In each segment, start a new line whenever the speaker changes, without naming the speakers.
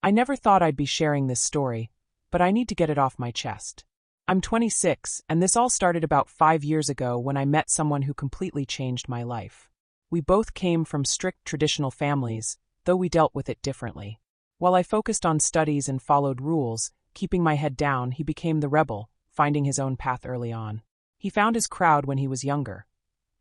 I never thought I'd be sharing this story, but I need to get it off my chest. I'm 26, and this all started about 5 years ago when I met someone who completely changed my life. We both came from strict traditional families, though we dealt with it differently. While I focused on studies and followed rules, keeping my head down, he became the rebel, finding his own path early on. He found his crowd when he was younger,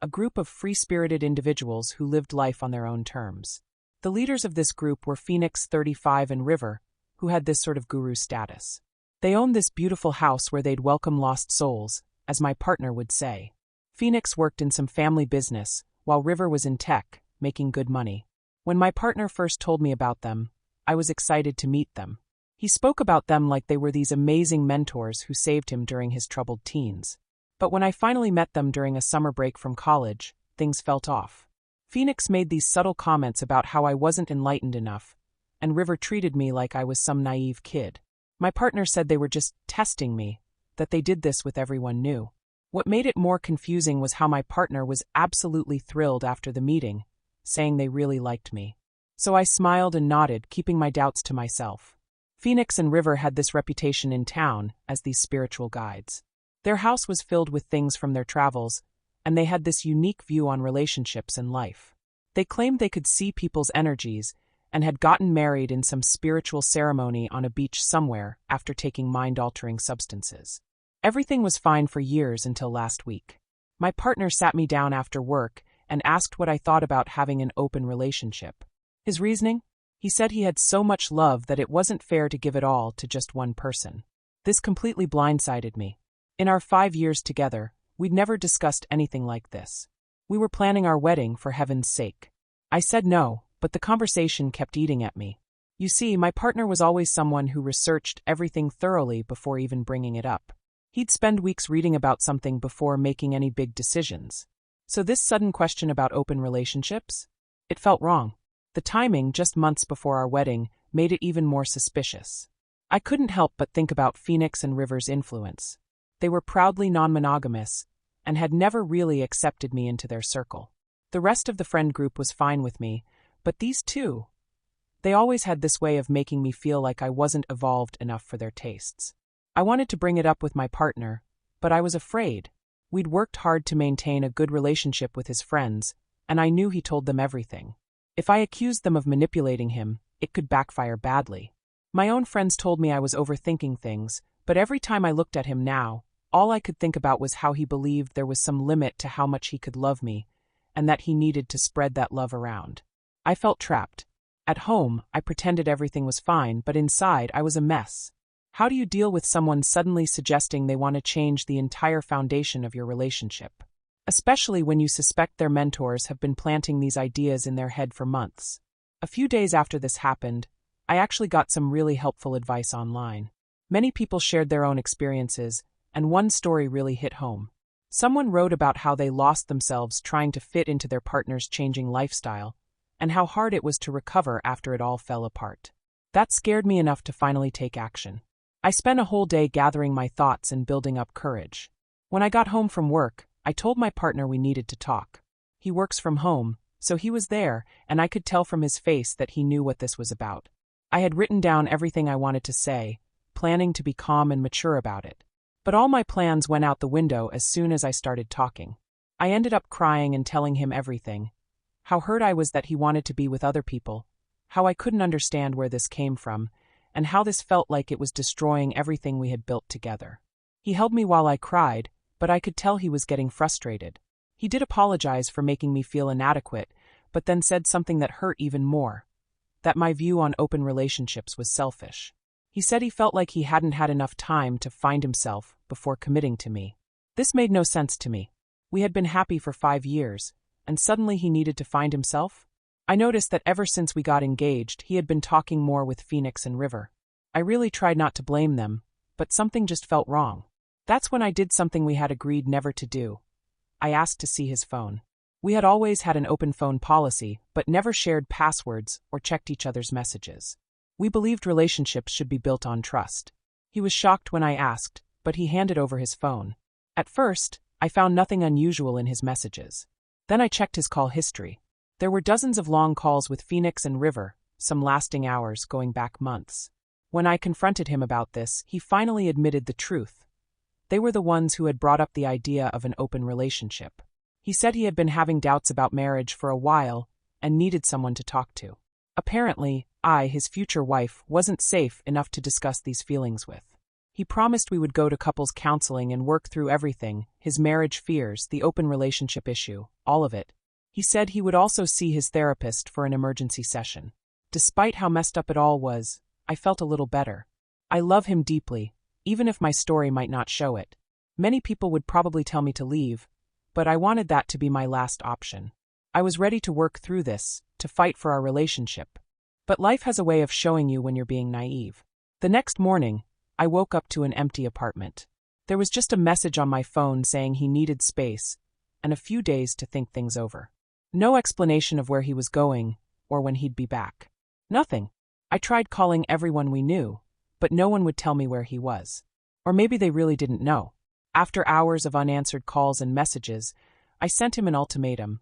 a group of free-spirited individuals who lived life on their own terms. The leaders of this group were Phoenix, 35, and River, who had this sort of guru status. They owned this beautiful house where they'd welcome lost souls, as my partner would say. Phoenix worked in some family business, while River was in tech, making good money. When my partner first told me about them, I was excited to meet them. He spoke about them like they were these amazing mentors who saved him during his troubled teens. But when I finally met them during a summer break from college, things felt off. Phoenix made these subtle comments about how I wasn't enlightened enough, and River treated me like I was some naive kid. My partner said they were just testing me, that they did this with everyone new. What made it more confusing was how my partner was absolutely thrilled after the meeting, saying they really liked me. So I smiled and nodded, keeping my doubts to myself. Phoenix and River had this reputation in town as these spiritual guides. Their house was filled with things from their travels, and they had this unique view on relationships and life. They claimed they could see people's energies and had gotten married in some spiritual ceremony on a beach somewhere after taking mind-altering substances. Everything was fine for years until last week. My partner sat me down after work and asked what I thought about having an open relationship. His reasoning? He said he had so much love that it wasn't fair to give it all to just one person. This completely blindsided me. In our 5 years together, we'd never discussed anything like this. We were planning our wedding for heaven's sake. I said no, but the conversation kept eating at me. You see, my partner was always someone who researched everything thoroughly before even bringing it up. He'd spend weeks reading about something before making any big decisions. So this sudden question about open relationships? It felt wrong. The timing, just months before our wedding, made it even more suspicious. I couldn't help but think about Phoenix and River's influence. They were proudly non-monogamous and had never really accepted me into their circle. The rest of the friend group was fine with me, but these two, they always had this way of making me feel like I wasn't evolved enough for their tastes. I wanted to bring it up with my partner, but I was afraid. We'd worked hard to maintain a good relationship with his friends, and I knew he told them everything. If I accused them of manipulating him, it could backfire badly. My own friends told me I was overthinking things, but every time I looked at him now, all I could think about was how he believed there was some limit to how much he could love me, and that he needed to spread that love around. I felt trapped. At home, I pretended everything was fine, but inside, I was a mess. How do you deal with someone suddenly suggesting they want to change the entire foundation of your relationship? Especially when you suspect their mentors have been planting these ideas in their head for months. A few days after this happened, I actually got some really helpful advice online. Many people shared their own experiences, and one story really hit home. Someone wrote about how they lost themselves trying to fit into their partner's changing lifestyle, and how hard it was to recover after it all fell apart. That scared me enough to finally take action. I spent a whole day gathering my thoughts and building up courage. When I got home from work, I told my partner we needed to talk. He works from home, so he was there, and I could tell from his face that he knew what this was about. I had written down everything I wanted to say, planning to be calm and mature about it. But all my plans went out the window as soon as I started talking. I ended up crying and telling him everything. How hurt I was that he wanted to be with other people, how I couldn't understand where this came from, and how this felt like it was destroying everything we had built together. He held me while I cried, but I could tell he was getting frustrated. He did apologize for making me feel inadequate, but then said something that hurt even more, that my view on open relationships was selfish. He said he felt like he hadn't had enough time to find himself before committing to me. This made no sense to me. We had been happy for 5 years, and suddenly he needed to find himself? I noticed that ever since we got engaged, he had been talking more with Phoenix and River. I really tried not to blame them, but something just felt wrong. That's when I did something we had agreed never to do. I asked to see his phone. We had always had an open phone policy, but never shared passwords or checked each other's messages. We believed relationships should be built on trust. He was shocked when I asked, but he handed over his phone. At first, I found nothing unusual in his messages. Then I checked his call history. There were dozens of long calls with Phoenix and River, some lasting hours going back months. When I confronted him about this, he finally admitted the truth. They were the ones who had brought up the idea of an open relationship. He said he had been having doubts about marriage for a while and needed someone to talk to. Apparently, I, his future wife, wasn't safe enough to discuss these feelings with. He promised we would go to couples counseling and work through everything, his marriage fears, the open relationship issue, all of it. He said he would also see his therapist for an emergency session. Despite how messed up it all was, I felt a little better. I love him deeply, even if my story might not show it. Many people would probably tell me to leave, but I wanted that to be my last option. I was ready to work through this, to fight for our relationship. But life has a way of showing you when you're being naive. The next morning, I woke up to an empty apartment. There was just a message on my phone saying he needed space and a few days to think things over. No explanation of where he was going or when he'd be back. Nothing. I tried calling everyone we knew, but no one would tell me where he was. Or maybe they really didn't know. After hours of unanswered calls and messages, I sent him an ultimatum.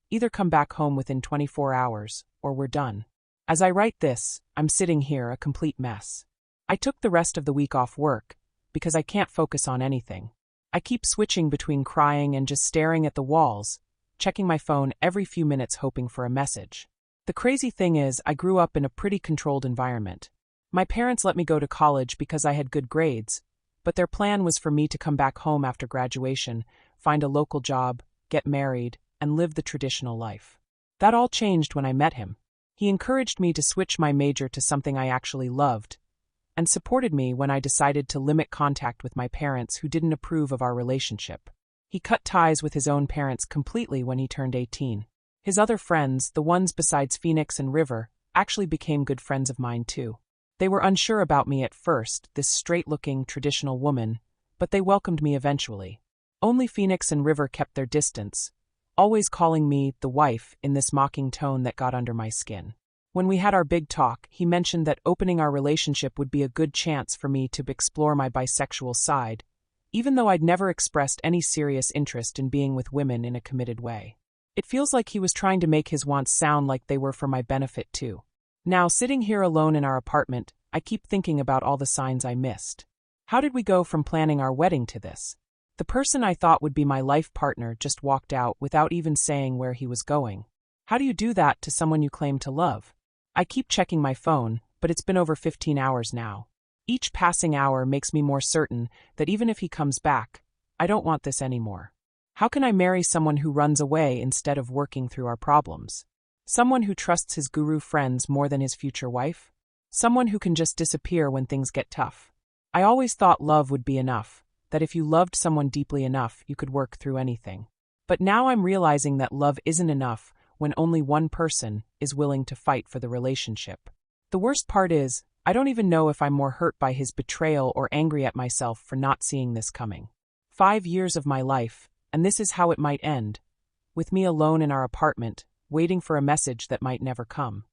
Either come back home within 24 hours, or we're done. As I write this, I'm sitting here a complete mess. I took the rest of the week off work, because I can't focus on anything. I keep switching between crying and just staring at the walls, checking my phone every few minutes hoping for a message. The crazy thing is, I grew up in a pretty controlled environment. My parents let me go to college because I had good grades, but their plan was for me to come back home after graduation, find a local job, get married, and live the traditional life. That all changed when I met him. He encouraged me to switch my major to something I actually loved, and supported me when I decided to limit contact with my parents who didn't approve of our relationship. He cut ties with his own parents completely when he turned 18. His other friends, the ones besides Phoenix and River, actually became good friends of mine too. They were unsure about me at first, this straight-looking, traditional woman, but they welcomed me eventually. Only Phoenix and River kept their distance, always calling me the wife in this mocking tone that got under my skin. When we had our big talk, he mentioned that opening our relationship would be a good chance for me to explore my bisexual side, even though I'd never expressed any serious interest in being with women in a committed way. It feels like he was trying to make his wants sound like they were for my benefit too. Now, sitting here alone in our apartment, I keep thinking about all the signs I missed. How did we go from planning our wedding to this? The person I thought would be my life partner just walked out without even saying where he was going. How do you do that to someone you claim to love? I keep checking my phone, but it's been over 15 hours now. Each passing hour makes me more certain that even if he comes back, I don't want this anymore. How can I marry someone who runs away instead of working through our problems? Someone who trusts his guru friends more than his future wife? Someone who can just disappear when things get tough? I always thought love would be enough, that if you loved someone deeply enough, you could work through anything. But now I'm realizing that love isn't enough when only one person is willing to fight for the relationship. The worst part is, I don't even know if I'm more hurt by his betrayal or angry at myself for not seeing this coming. 5 years of my life, and this is how it might end, with me alone in our apartment, waiting for a message that might never come.